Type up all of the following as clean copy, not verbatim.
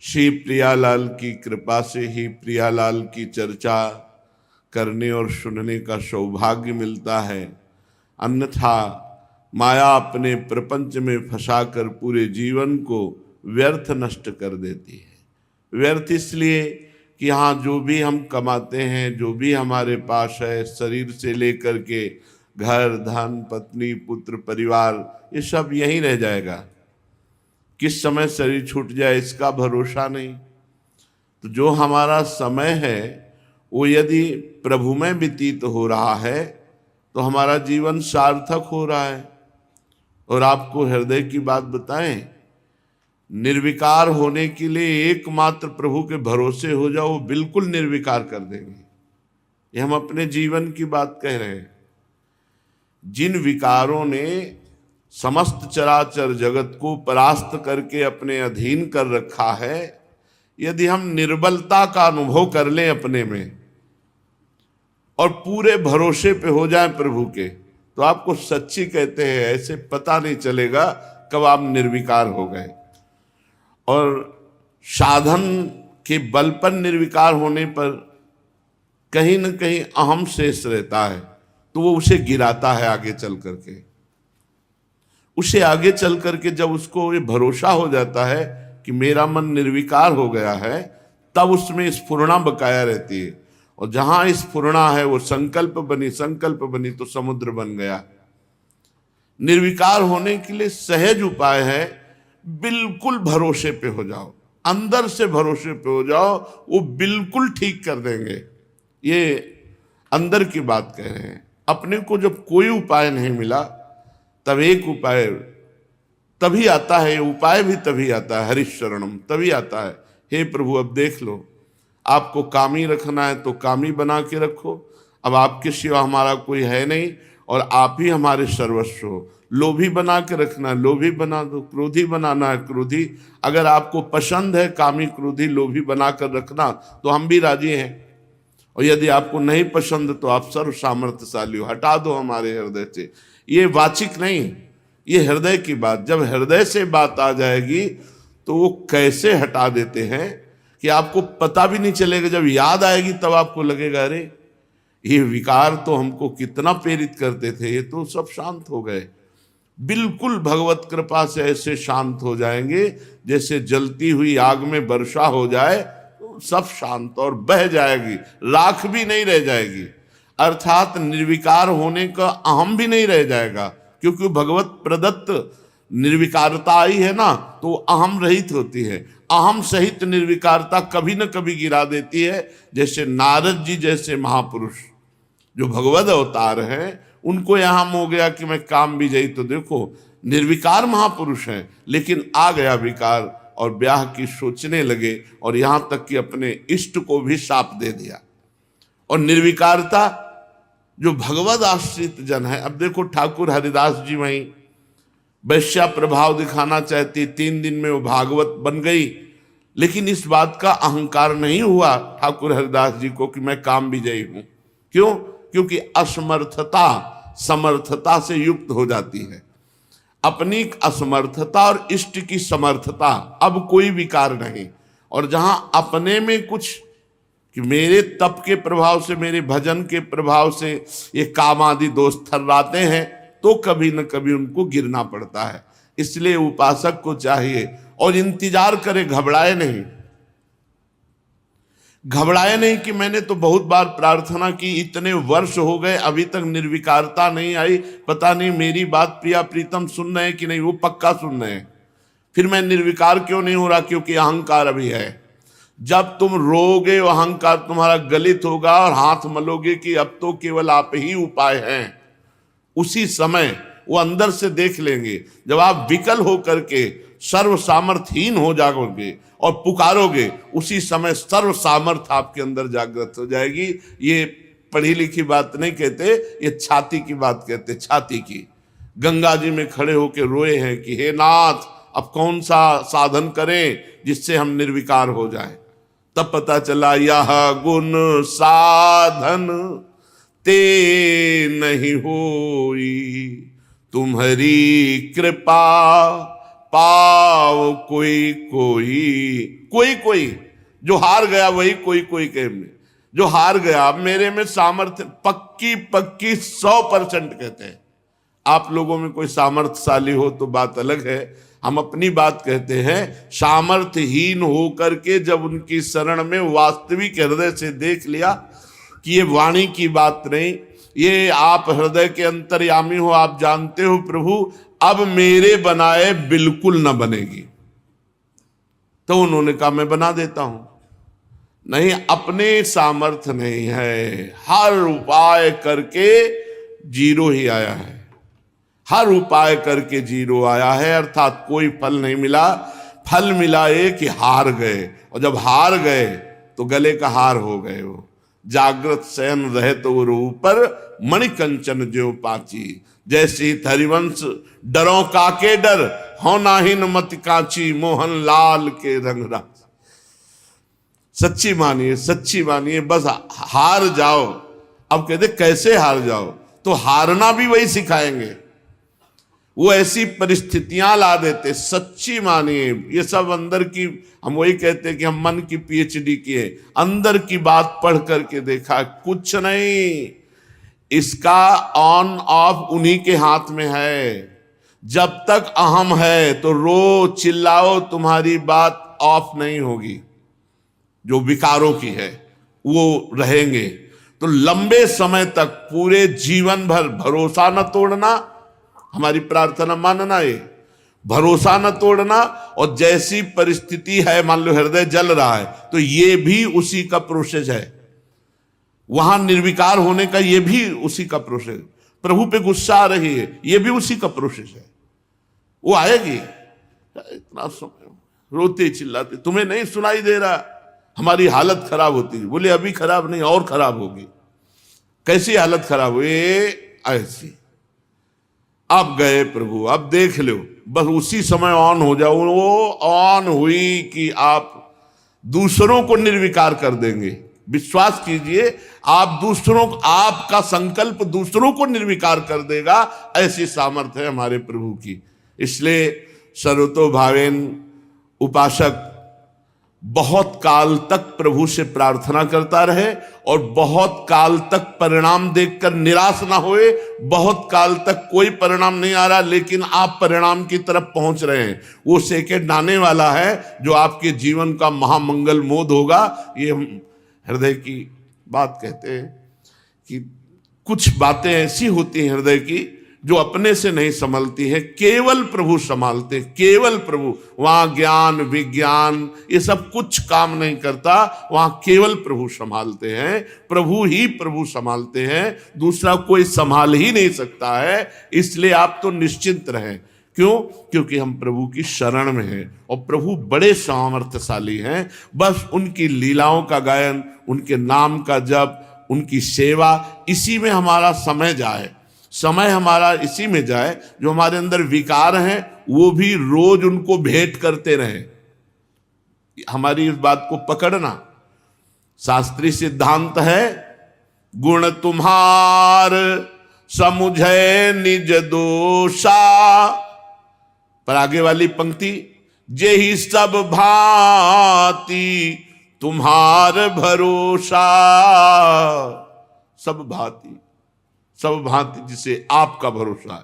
श्री प्रियालाल की कृपा से ही प्रियालाल की चर्चा करने और सुनने का सौभाग्य मिलता है। अन्यथा माया अपने प्रपंच में फंसाकर पूरे जीवन को व्यर्थ नष्ट कर देती है। व्यर्थ इसलिए कि यहाँ जो भी हम कमाते हैं, जो भी हमारे पास है, शरीर से लेकर के घर, धन, पत्नी, पुत्र, परिवार, ये सब यहीं रह जाएगा। किस समय शरीर छूट जाए इसका भरोसा नहीं। तो जो हमारा समय है वो यदि प्रभु में व्यतीत हो रहा है तो हमारा जीवन सार्थक हो रहा है। और आपको हृदय की बात बताएं, निर्विकार होने के लिए एकमात्र प्रभु के भरोसे हो जाओ, वो बिल्कुल निर्विकार कर देंगे। ये हम अपने जीवन की बात कह रहे हैं। जिन विकारों ने समस्त चराचर जगत को परास्त करके अपने अधीन कर रखा है, यदि हम निर्बलता का अनुभव कर लें अपने में और पूरे भरोसे पे हो जाएं प्रभु के, तो आपको सच्ची कहते हैं ऐसे पता नहीं चलेगा कब आप निर्विकार हो गए। और साधन के बल पर निर्विकार होने पर कहीं न कहीं अहम शेष रहता है, तो वो उसे गिराता है आगे चल करके। उसे आगे चल करके जब उसको ये भरोसा हो जाता है कि मेरा मन निर्विकार हो गया है, तब उसमें स्फुरणा बकाया रहती है। और जहां स्फुरणा है वो संकल्प बनी तो समुद्र बन गया। निर्विकार होने के लिए सहज उपाय है, बिल्कुल भरोसे पे हो जाओ, अंदर से भरोसे पे हो जाओ, वो बिल्कुल ठीक कर देंगे। ये अंदर की बात कह रहे हैं। अपने को जब कोई उपाय नहीं मिला तब एक उपाय तभी आता है, उपाय भी तभी आता है, हरिशरणम तभी आता है। हे प्रभु अब देख लो, आपको कामी रखना है तो कामी बना के रखो। अब आपके सिवा हमारा कोई है नहीं और आप ही हमारे सर्वस्व हो। लोभी बना के रखना है, लोभी बना दो। क्रोधी बनाना है, क्रोधी। अगर आपको पसंद है कामी, क्रोधी, लोभी बना कर रखना तो हम भी राजी हैं। और यदि आपको नहीं पसंद तो आप सर्व सामर्थ्यशाली हो, हटा दो हमारे हृदय से। ये वाचिक नहीं, ये हृदय की बात। जब हृदय से बात आ जाएगी तो वो कैसे हटा देते हैं कि आपको पता भी नहीं चलेगा। जब याद आएगी तब आपको लगेगा अरे ये विकार तो हमको कितना प्रेरित करते थे, ये तो सब शांत हो गए। बिल्कुल भगवत कृपा से ऐसे शांत हो जाएंगे जैसे जलती हुई आग में वर्षा हो जाए तो सब शांत और बह जाएगी, राख भी नहीं रह जाएगी। अर्थात निर्विकार होने का अहम भी नहीं रह जाएगा, क्योंकि भगवत प्रदत्त निर्विकारता आई है ना, तो अहम रहित होती है। अहम सहित निर्विकारता कभी न कभी गिरा देती है। जैसे नारद जी जैसे महापुरुष जो भगवत अवतार हैं, उनको यहां हो गया कि मैं काम विजयी, तो देखो निर्विकार महापुरुष हैं, लेकिन आ गया विकार और ब्याह की सोचने लगे और यहां तक कि अपने इष्ट को भी शाप दे दिया। और निर्विकारता जो भगवत आश्रित जन है, अब देखो ठाकुर हरिदास जी वहीं वैश्या प्रभाव दिखाना चाहती, 3 दिन में वो भागवत बन गई, लेकिन इस बात का अहंकार नहीं हुआ ठाकुर हरिदास जी को कि मैं काम विजयी हूं। क्यों? क्योंकि असमर्थता समर्थता से युक्त हो जाती है। अपनी असमर्थता और इष्ट की समर्थता, अब कोई विकार नहीं। और जहां अपने में कुछ कि मेरे तप के प्रभाव से, मेरे भजन के प्रभाव से ये काम आदि दोष थर्राते हैं, तो कभी न कभी उनको गिरना पड़ता है। इसलिए उपासक को चाहिए और इंतजार करे, घबराए नहीं। घबराए नहीं कि मैंने तो बहुत बार प्रार्थना की, इतने वर्ष हो गए अभी तक निर्विकारता नहीं आई, पता नहीं मेरी बात प्रिया प्रीतम सुन रहे हैं कि नहीं। वो पक्का सुन रहे हैं, फिर मैं निर्विकार क्यों नहीं हो रहा? क्योंकि अहंकार अभी है। जब तुम रोगे अहंकार तुम्हारा गलित होगा और हाथ मलोगे कि अब तो केवल आप ही उपाय हैं, उसी समय वो अंदर से देख लेंगे। जब आप विकल होकर के सर्व सामर्थ्यहीन हो जाओगे और पुकारोगे, उसी समय सर्व सामर्थ्य आपके अंदर जागृत हो जाएगी। ये पढ़ी लिखी बात नहीं कहते, ये छाती की बात कहते, छाती की। गंगा जी में खड़े होकर रोए हैं कि हे नाथ, अब कौन सा साधन करें जिससे हम निर्विकार हो जाएं। तब पता चला यह गुण साधन ते नहीं होई, तुम्हारी कृपा पाव कोई कोई। कोई कोई जो हार गया वही कोई कोई के में जो हार गया। अब मेरे में सामर्थ्य पक्की पक्की 100% कहते हैं। आप लोगों में कोई सामर्थ्यशाली हो तो बात अलग है, हम अपनी बात कहते हैं। सामर्थ्यहीन होकर के जब उनकी शरण में वास्तविक हृदय से देख लिया कि ये वाणी की बात नहीं, ये आप हृदय के अंतर्यामी हो, आप जानते हो प्रभु अब मेरे बनाए बिल्कुल न बनेगी, तो उन्होंने कहा मैं बना देता हूं। नहीं, अपने सामर्थ्य नहीं है, हर उपाय करके जीरो ही आया है, हर उपाय करके जीरो आया है, अर्थात कोई फल नहीं मिला। फल मिला ये कि हार गए, और जब हार गए तो गले का हार हो गए। वो जागृत शयन रहे तो वो ऊपर मणिकंचन ज्यों पाची। जैसे हरिवंश डरो काके डर हो नाहिन मत काची, मोहन लाल के रंग राज। सच्ची मानिए, सच्ची मानिए, बस हार जाओ। अब कहते कैसे हार जाओ, तो हारना भी वही सिखाएंगे। वो ऐसी परिस्थितियां ला देते, सच्ची मानिए। ये सब अंदर की, हम वही कहते हैं कि हम मन की पीएचडी किए, अंदर की बात पढ़ करके देखा, कुछ नहीं। इसका ऑन ऑफ उन्हीं के हाथ में है। जब तक अहम है तो रो चिल्लाओ, तुम्हारी बात ऑफ नहीं होगी। जो विकारों की है वो रहेंगे। तो लंबे समय तक, पूरे जीवन भर भरोसा न तोड़ना, हमारी प्रार्थना मानना, ये भरोसा न तोड़ना। और जैसी परिस्थिति है, मान लो हृदय जल रहा है, तो ये भी उसी का प्रोसेस है। वहां निर्विकार होने का ये भी उसी का प्रोसेस। प्रभु पे गुस्सा आ रही है, ये भी उसी का प्रोसेस है। वो आएगी। इतना समय रोते चिल्लाते, तुम्हें नहीं सुनाई दे रहा, हमारी हालत खराब होती है। बोले अभी खराब नहीं, और खराब होगी। कैसी हालत खराब हुई? ऐसी। अब गए प्रभु, अब देख लो, बस उसी समय ऑन हो जाओ। वो ऑन हुई कि आप दूसरों को निर्विकार कर देंगे। विश्वास कीजिए, आप दूसरों, आपका संकल्प दूसरों को निर्विकार कर देगा। ऐसी सामर्थ्य है हमारे प्रभु की। इसलिए सर्वतो भावेन उपासक बहुत काल तक प्रभु से प्रार्थना करता रहे, और बहुत काल तक परिणाम देखकर निराश ना होए। बहुत काल तक कोई परिणाम नहीं आ रहा, लेकिन आप परिणाम की तरफ पहुंच रहे हैं। वो सेकंड आने वाला है जो आपके जीवन का महामंगल मोद होगा। ये हम हृदय की बात कहते हैं कि कुछ बातें ऐसी होती हैं हृदय की जो अपने से नहीं संभलती है, केवल प्रभु संभालते, केवल प्रभु। वहां ज्ञान विज्ञान ये सब कुछ काम नहीं करता, वहां केवल प्रभु संभालते हैं। प्रभु ही प्रभु संभालते हैं, दूसरा कोई संभाल ही नहीं सकता है। इसलिए आप तो निश्चिंत रहें। क्यों? क्योंकि हम प्रभु की शरण में हैं, और प्रभु बड़े सामर्थ्यशाली हैं। बस उनकी लीलाओं का गायन, उनके नाम का जप, उनकी सेवा, इसी में हमारा समय जाए। समय हमारा इसी में जाए। जो हमारे अंदर विकार हैं वो भी रोज उनको भेंट करते रहे। हमारी इस बात को पकड़ना। शास्त्रीय सिद्धांत है, गुण तुम्हार समुझे निज दोषा। पर आगे वाली पंक्ति, जेहि सब भांति तुम्हार भरोसा। सब भांति, सब भांति जिसे आपका भरोसा है।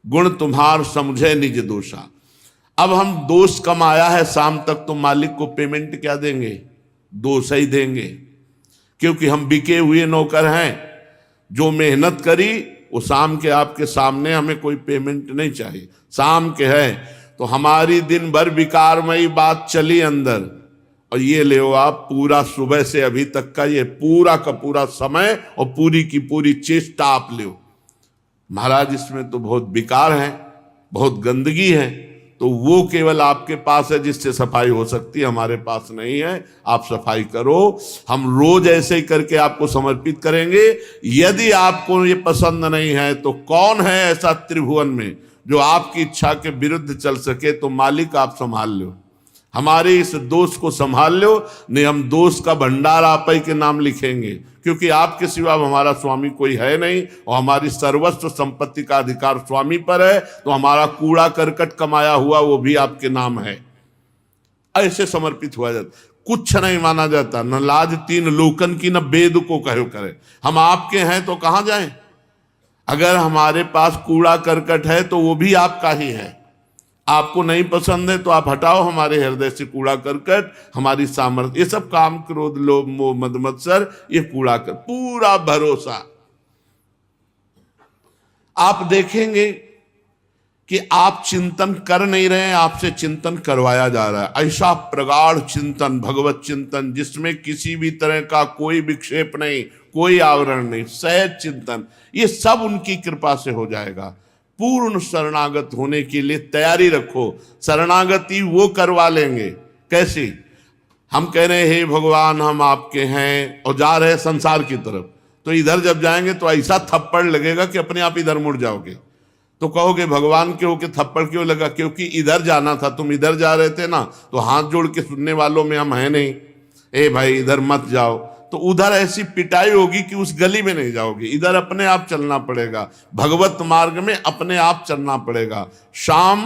गुण तुम्हार समझे निज दोषा। अब हम दोष कमाया है, शाम तक तो मालिक को पेमेंट क्या देंगे? दोष ही देंगे, क्योंकि हम बिके हुए नौकर हैं। जो मेहनत करी वो शाम के आपके सामने, हमें कोई पेमेंट नहीं चाहिए। शाम के है तो हमारी दिन भर विकारमयी बात चली अंदर, और ये ले आप पूरा सुबह से अभी तक का ये पूरा का पूरा समय और पूरी की पूरी चेष्टा आप ले। महाराज इसमें तो बहुत विकार है, बहुत गंदगी है, तो वो केवल आपके पास है जिससे सफाई हो सकती है, हमारे पास नहीं है। आप सफाई करो, हम रोज ऐसे ही करके आपको समर्पित करेंगे। यदि आपको ये पसंद नहीं है तो कौन है ऐसा त्रिभुवन में जो आपकी इच्छा के विरुद्ध चल सके? तो मालिक आप संभाल लो। हमारे इस दोष को संभाल लो, नहीं हम दोष का भंडार आप ही के नाम लिखेंगे, क्योंकि आपके सिवा हमारा स्वामी कोई है नहीं और हमारी सर्वस्व संपत्ति का अधिकार स्वामी पर है, तो हमारा कूड़ा करकट कमाया हुआ वो भी आपके नाम है। ऐसे समर्पित हुआ जाता, कुछ नहीं माना जाता, न लाज तीन लोकन की, न वेद को कहो करे। हम आपके हैं तो कहां जाएं? अगर हमारे पास कूड़ा करकट है तो वो भी आपका ही है। आपको नहीं पसंद है तो आप हटाओ हमारे हृदय से कूड़ा करकट, हमारी सामर्थ्य, ये सब काम क्रोध लोभ मोह मद मत्सर, ये कूड़ा कर, पूरा भरोसा। आप देखेंगे कि आप चिंतन कर नहीं रहे हैं, आपसे चिंतन करवाया जा रहा है। ऐसा प्रगाढ़ चिंतन, भगवत चिंतन, जिसमें किसी भी तरह का कोई विक्षेप नहीं, कोई आवरण नहीं, सहज चिंतन, ये सब उनकी कृपा से हो जाएगा। पूर्ण शरणागत होने के लिए तैयारी रखो। शरणागति वो करवा लेंगे कैसी? हम कह रहे हैं हे भगवान हम आपके हैं और जा रहे संसार की तरफ, तो इधर जब जाएंगे तो ऐसा थप्पड़ लगेगा कि अपने आप इधर मुड़ जाओगे। तो कहोगे भगवान के होके थप्पड़ क्यों लगा? क्योंकि इधर जाना था, तुम इधर जा रहे थे ना, तो हाथ जोड़ के सुनने वालों में हम हैं नहीं, ए भाई इधर मत जाओ, तो उधर ऐसी पिटाई होगी कि उस गली में नहीं जाओगे, इधर अपने आप चलना पड़ेगा, भगवत मार्ग में अपने आप चलना पड़ेगा। शाम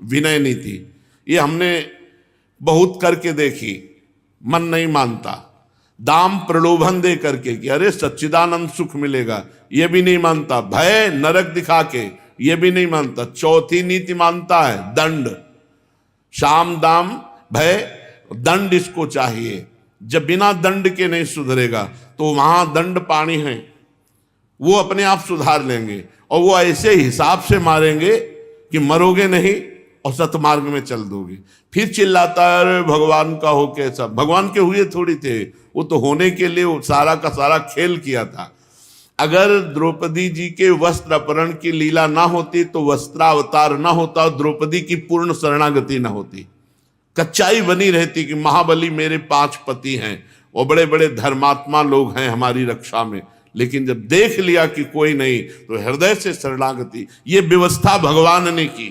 विनय नीति, ये हमने बहुत करके देखी, मन नहीं मानता। दाम प्रलोभन दे करके कि अरे सच्चिदानंद सुख मिलेगा, ये भी नहीं मानता। भय नरक दिखा के, ये भी नहीं मानता। चौथी नीति मानता है दंड, शाम दाम भय दंड इसको चाहिए। जब बिना दंड के नहीं सुधरेगा तो वहां दंड पानी है, वो अपने आप सुधार लेंगे और वो ऐसे हिसाब से मारेंगे कि मरोगे नहीं और सतमार्ग में चल दोगे। फिर चिल्लाता है अरे भगवान का हो कैसा? भगवान के हुए थोड़ी थे, वो तो होने के लिए वो सारा का सारा खेल किया था। अगर द्रौपदी जी के वस्त्र अपहरण की लीला ना होती तो वस्त्रावतार ना होता और द्रौपदी की पूर्ण शरणागति ना होती। कच्चाई बनी रहती कि महाबली मेरे 5 पति हैं और बड़े बड़े धर्मात्मा लोग हैं हमारी रक्षा में, लेकिन जब देख लिया कि कोई नहीं तो हृदय से शरणागति। ये व्यवस्था भगवान ने की,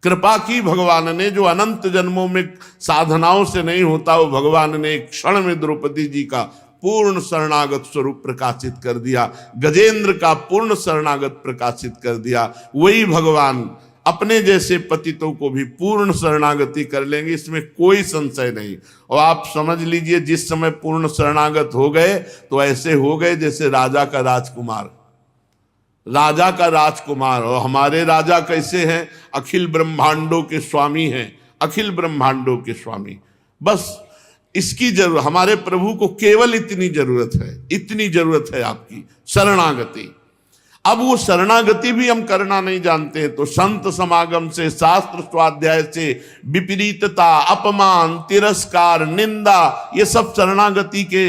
कृपा की भगवान ने, जो अनंत जन्मों में साधनाओं से नहीं होता, वो भगवान ने एक क्षण में द्रौपदी जी का पूर्ण शरणागत स्वरूप प्रकाशित कर दिया, गजेंद्र का पूर्ण शरणागत प्रकाशित कर दिया। वही भगवान अपने जैसे पतितों को भी पूर्ण शरणागति कर लेंगे, इसमें कोई संशय नहीं। और आप समझ लीजिए जिस समय पूर्ण शरणागत हो गए तो ऐसे हो गए जैसे राजा का राजकुमार, राजा का राजकुमार। और हमारे राजा कैसे हैं? अखिल ब्रह्मांडों के स्वामी हैं, अखिल ब्रह्मांडों के स्वामी। बस इसकी जरूरत, हमारे प्रभु को केवल इतनी जरूरत है, इतनी जरूरत है आपकी शरणागति। अब वो शरणागति भी हम करना नहीं जानते हैं तो संत समागम से, शास्त्र स्वाध्याय से, विपरीतता, अपमान, तिरस्कार, निंदा, ये सब शरणागति के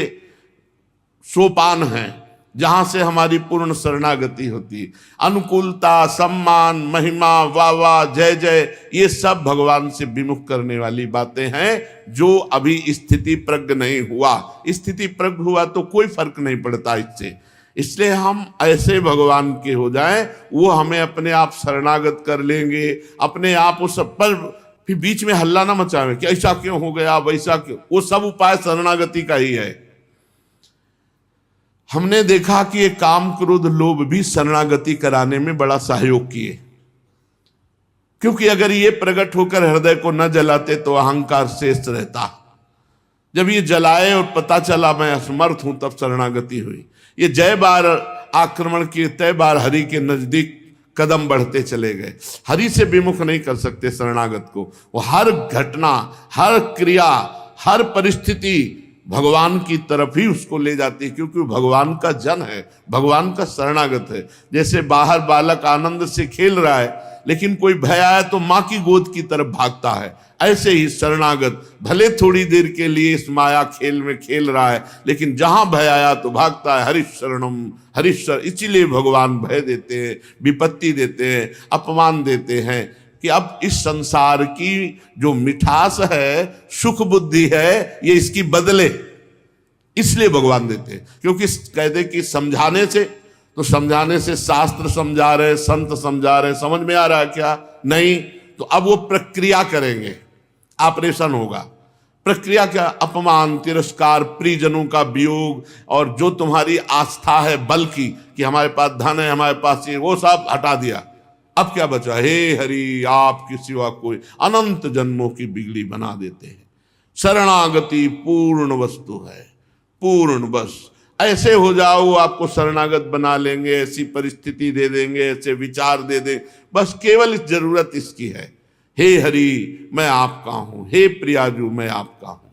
सोपान हैं जहां से हमारी पूर्ण शरणागति होती। अनुकूलता, सम्मान, महिमा, वाह वाह, जय जय, ये सब भगवान से विमुख करने वाली बातें हैं जो अभी स्थिति प्रज्ञ नहीं हुआ। स्थिति प्रज्ञ हुआ तो कोई फर्क नहीं पड़ता इससे। इसलिए हम ऐसे भगवान के हो जाएं, वो हमें अपने आप शरणागत कर लेंगे, अपने आप उस पर फिर बीच में हल्ला ना मचावे कि ऐसा क्यों हो गया, वैसा क्यों। वो सब उपाय शरणागति का ही है। हमने देखा कि ये काम क्रोध लोभ भी शरणागति कराने में बड़ा सहयोग किए, क्योंकि अगर ये प्रकट होकर हृदय को न जलाते तो अहंकार शेष रहता। जब ये जलाए और पता चला मैं असमर्थ हूं तब शरणागति हुई। ये जय बार आक्रमण किए तय बार हरि के नजदीक कदम बढ़ते चले गए। हरि से विमुख नहीं कर सकते शरणागत को। वो हर घटना, हर क्रिया, हर परिस्थिति भगवान की तरफ ही उसको ले जाती है, क्योंकि वो भगवान का जन है, भगवान का शरणागत है। जैसे बाहर बालक आनंद से खेल रहा है लेकिन कोई भय आया तो माँ की गोद की तरफ भागता है, ऐसे ही शरणागत भले थोड़ी देर के लिए इस माया खेल में खेल रहा है लेकिन जहां भय आया तो भागता है। हरिशरणम हरिशर, इसीलिए भगवान भय देते हैं, विपत्ति देते हैं, अपमान देते हैं कि अब इस संसार की जो मिठास है, सुख बुद्धि है, ये इसकी बदले, इसलिए भगवान देते हैं। क्योंकि कहते कि समझाने से, तो समझाने से शास्त्र समझा रहे, संत समझा रहे, समझ में आ रहा है क्या? नहीं। तो अब वो प्रक्रिया करेंगे, ऑपरेशन होगा। प्रक्रिया क्या? अपमान, तिरस्कार, प्रियजनों का वियोग, और जो तुम्हारी आस्था है बल की कि हमारे पास धन है, हमारे पास ये, वो सब हटा दिया। अब क्या बचा? हे हरि, आपके सिवा कोई, अनंत जन्मों की बिगड़ी बना देते हैं। शरणागति पूर्ण वस्तु है, पूर्ण। बस ऐसे हो जाओ, वो आपको शरणागत बना लेंगे, ऐसी परिस्थिति दे देंगे, ऐसे विचार दे देंगे। बस केवल इस जरूरत इसकी है, हे हरि मैं आपका हूं, हे प्रियाजू मैं आपका हूं।